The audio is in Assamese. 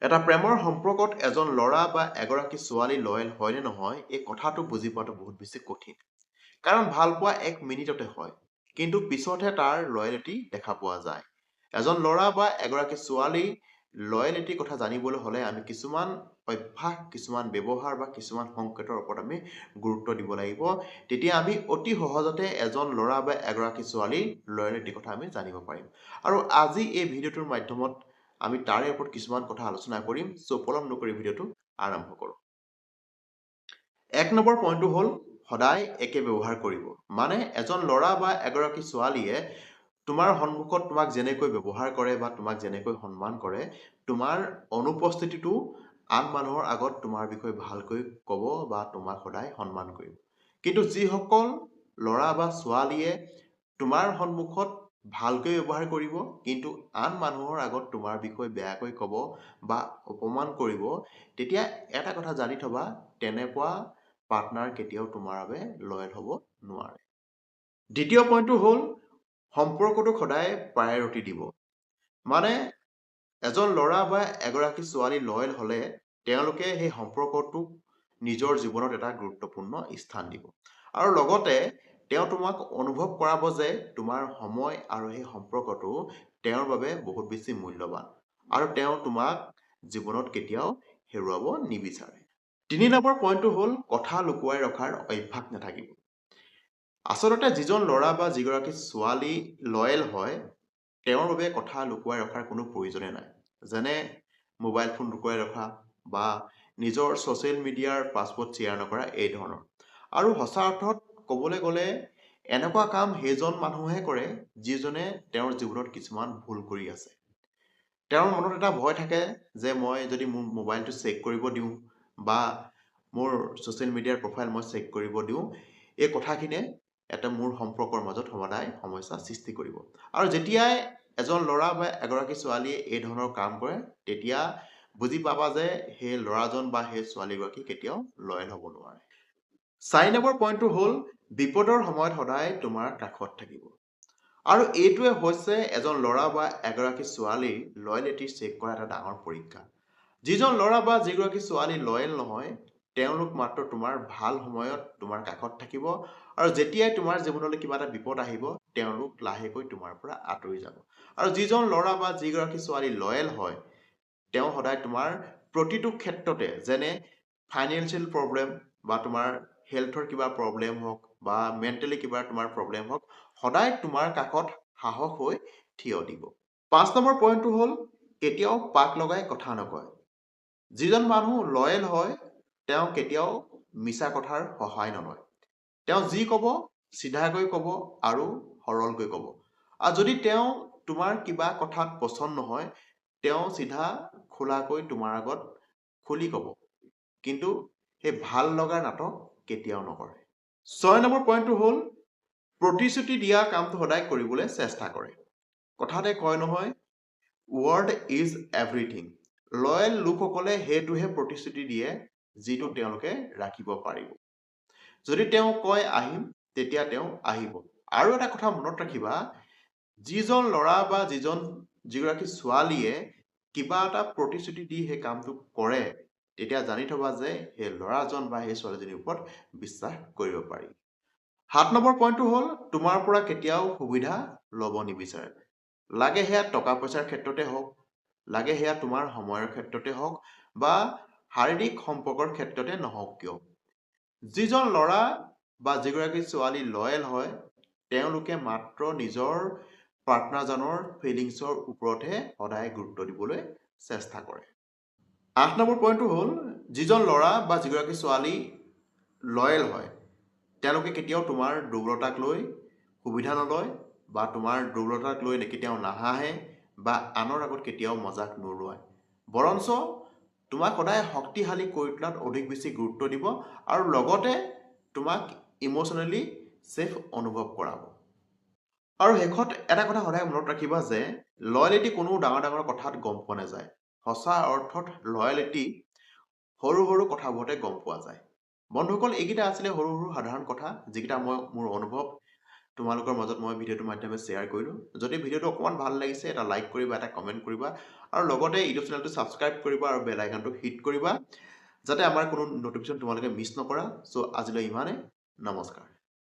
এটা প্ৰেমৰ সম্পৰ্কত এজন ল'ৰা বা এগৰাকী ছোৱালী লয়েল হয় নে নহয় এই কথাটো বুজি পোৱাটো বহুত বেছি কঠিন। কাৰণ ভাল পোৱা 1 মিনিটতে হয়, কিন্তু পিছতহে তাৰ লয়েলিটি দেখা পোৱা যায়। এজন ল'ৰা বা এগৰাকী ছোৱালী লয়েলিটিৰ কথা জানিবলৈ হ'লে আমি কিছুমান অভ্যাস, কিছুমান ব্যৱহাৰ বা কিছুমান সংকেতৰ ওপৰত আমি গুৰুত্ব দিব লাগিব। তেতিয়া আমি অতি সহজতে এজন ল'ৰা বা এগৰাকী ছোৱালীৰ লয়েলিটিৰ কথা আমি জানিব পাৰিম। আৰু আজি এই ভিডিঅ'টোৰ মাধ্যমত আমি তাৰে ওপৰত কিছুমান কথা আলোচনা কৰিম। চ' পলম নকৰি ভিডিঅ'টো আৰম্ভ কৰোঁ। 1 নম্বৰ পইণ্টটো হ'ল সদায় একে ব্যৱহাৰ কৰিব। মানে এজন ল'ৰা বা এগৰাকী ছোৱালীয়ে তোমাৰ সন্মুখত তোমাক যেনেকৈ ব্যৱহাৰ কৰে বা তোমাক যেনেকৈ সন্মান কৰে, তোমাৰ অনুপস্থিতিটো আন মানুহৰ আগত তোমাৰ বিষয়ে ভালকৈ ক'ব বা তোমাক সদায় সন্মান কৰিব। কিন্তু যিসকল ল'ৰা বা ছোৱালীয়ে তোমাৰ সন্মুখত ভালকৈ ব্যৱহাৰ কৰিব, কিন্তু আন মানুহৰ আগত তোমাৰ বিষয়ে বেয়াকৈ ক'ব বা অপমান কৰিব, তেতিয়া এটা কথা জানি থবা, তেনেকুৱা পাৰ্টনাৰ কেতিয়াও তোমাৰ বাবে লয়েল হ'ব নোৱাৰে। দ্বিতীয় পইণ্টটো হ'ল সম্পৰ্কটোক সদায় প্ৰায়ৰিটি দিব। মানে এজন ল'ৰা বা এগৰাকী ছোৱালী লয়েল হ'লে তেওঁলোকে সেই সম্পৰ্কটোক নিজৰ জীৱনত এটা গুৰুত্বপূৰ্ণ স্থান দিব। আৰু লগতে তেওঁ তোমাক অনুভৱ কৰাব যে তোমাৰ সময় আৰু সেই সম্পৰ্কটো তেওঁৰ বাবে বহুত বেছি মূল্যৱান। আৰু তেওঁ তোমাক জীৱনত কেতিয়াও হেৰুৱাব নিবিচাৰে। 3 নম্বৰ পইণ্টটো হ'ল কথা লুকুৱাই ৰখাৰ অভ্যাস নাথাকিব। আচলতে যিজন ল'ৰা বা যিগৰাকী ছোৱালী লয়েল হয়, তেওঁৰ বাবে কথা লুকুৱাই ৰখাৰ কোনো প্ৰয়োজনে নাই। যেনে মোবাইল ফোন লুকুৱাই ৰখা বা নিজৰ ছ'চিয়েল মিডিয়াৰ পাছৱৰ্ড শ্বেয়াৰ নকৰা এই ধৰণৰ। আৰু সঁচা অৰ্থত ক'বলৈ গ'লে এনেকুৱা কাম সেইজন মানুহে কৰে যিজনে তেওঁৰ জীৱনত কিছুমান ভুল কৰি আছে। তেওঁৰ মনত এটা ভয় থাকে যে মই যদি মোৰ মোবাইলটো চেক কৰিব দিওঁ বা মোৰ ছ'চিয়েল মিডিয়াৰ প্ৰফাইল মই চেক কৰিব দিওঁ, এই কথাখিনিয়ে এটা মোৰ সম্পৰ্কৰ মাজত সদায় সমস্যা সৃষ্টি কৰিব। আৰু যেতিয়াই এজন ল'ৰা বা এগৰাকী ছোৱালীয়ে এই ধৰণৰ কাম কৰে, তেতিয়া বুজি পাবা যে সেই ল'ৰাজন বা সেই ছোৱালীগৰাকী কেতিয়াও লয়েল হ'ব নোৱাৰে। 4 নম্বৰ পইণ্টটো হ'ল বিপদৰ সময়ত সদায় তোমাৰ কাষত থাকিব। আৰু এইটোৱে হৈছে এজন ল'ৰা বা এগৰাকী ছোৱালীৰ লয়েলিটি চেক কৰা এটা ডাঙৰ পৰীক্ষা। যিজন ল'ৰা বা যিগৰাকী ছোৱালী লয়েল নহয়, তেওঁলোক মাত্ৰ তোমাৰ ভাল সময়ত তোমাৰ কাষত থাকিব আৰু যেতিয়াই তোমাৰ জীৱনলৈ কিবা এটা বিপদ আহিব, তেওঁলোক লাহেকৈ তোমাৰ পৰা আঁতৰি যাব। আৰু যিজন ল'ৰা বা যিগৰাকী ছোৱালী লয়েল হয়, তেওঁ সদায় তোমাৰ প্ৰতিটো ক্ষেত্ৰতে, যেনে ফাইনেন্সিয়েল প্ৰব্লেম বা তোমাৰ হেল্থৰ কিবা প্ৰব্লেম হওক বা মেণ্টেলি কিবা তোমাৰ প্ৰব্লেম হওক, সদায় তোমাৰ কাষত সাহস হৈ থিয় দিব। 5 নম্বৰ পইণ্টটো হ'ল কেতিয়াও পাক লগাই কথা নকয়। যিজন মানুহ লয়েল হয়, তেওঁ কেতিয়াও মিছা কথাৰ সহায় নলয়। তেওঁ যি ক'ব চিধাকৈ ক'ব আৰু সৰলকৈ ক'ব। আৰু যদি তেওঁ তোমাৰ কিবা কথাত পচন্দ নহয়, তেওঁ চিধা খোলাকৈ তোমাৰ আগত খুলি ক'ব। কিন্তু সেই ভাল লগাৰ নাটক কেতিয়াও নকৰে। 6 নম্বৰ পইণ্টটো হ'ল প্ৰতিশ্ৰুতি দিয়া কামটো সদায় কৰিবলৈ চেষ্টা কৰে। কথাতে কয় নহয়, ৱৰ্ড ইজ এভৰিথিং। লয়েল লোকসকলে সেইটোহে প্ৰতিশ্ৰুতি দিয়ে যিটো তেওঁলোকে ৰাখিব পাৰিব। যদি তেওঁ কয় আহিম, তেতিয়া তেওঁ আহিব। আৰু এটা কথা মনত ৰাখিবা, যিজন ল'ৰা বা যিগৰাকী ছোৱালীয়ে কিবা এটা প্ৰতিশ্ৰুতি দি সেই কামটো কৰে, তেতিয়া জানি থবা যে সেই ল'ৰাজন বা সেই ছোৱালীজনীৰ ওপৰত বিশ্বাস কৰিব পাৰি। 7 নম্বৰ পইণ্টটো হ'ল তোমাৰ পৰা কেতিয়াও সুবিধা ল'ব নিবিচাৰে। লাগে সেয়া টকা পইচাৰ ক্ষেত্ৰতে হওক, লাগে সেয়া তোমাৰ সময়ৰ ক্ষেত্ৰতে হওক বা শাৰীৰিক সম্পৰ্কৰ ক্ষেত্ৰতে নহওক কিয়। যিজন ল'ৰা বা যিগৰাকী ছোৱালী লয়েল হয়, তেওঁলোকে মাত্ৰ নিজৰ পাৰ্টনাৰজনৰ ফিলিংছৰ ওপৰতহে সদায় গুৰুত্ব দিবলৈ চেষ্টা কৰে। 8 নম্বৰ পইণ্টটো হ'ল যিজন ল'ৰা বা যিগৰাকী ছোৱালী লয়েল হয়, তেওঁলোকে কেতিয়াও তোমাৰ দুৰ্বলতাক লৈ সুবিধা নলয় বা তোমাৰ দুৰ্বলতাক লৈ কেতিয়াও নাহাঁহে বা আনৰ আগত কেতিয়াও মজাক নুৰুৱায়। বৰঞ্চ তোমাক সদায় শক্তিশালী কৰি তোলাত অধিক বেছি গুৰুত্ব দিব আৰু লগতে তোমাক ইম'চনেলি ছেফ অনুভৱ কৰাব। আৰু শেষত এটা কথা সদায় মনত ৰাখিবা যে লয়েলিটি কোনো ডাঙৰ ডাঙৰ কথাত গম পোৱা নাযায়। সঁচা অৰ্থত লয়েলিটি সৰু সৰু কথাবোৰতে গম পোৱা যায়। বন্ধুসকল, এইকেইটা আছিলে সৰু সৰু সাধাৰণ কথা, যিকেইটা মই মোৰ অনুভৱ তোমালোকৰ মাজত মই ভিডিঅ'টোৰ মাধ্যমে শ্বেয়াৰ কৰিলোঁ। যদি ভিডিঅ'টো অকণমান ভাল লাগিছে এটা লাইক কৰিবা, এটা কমেণ্ট কৰিবা আৰু লগতে ইউটিউব চেনেলটো ছাবস্ক্ৰাইব কৰিবা আৰু বেল আইকনটো হিট কৰিবা যাতে আমাৰ কোনো নটিফিকেশ্যন তোমালোকে মিছ নকৰা। চ' আজিলৈ ইমানে, নমস্কাৰ।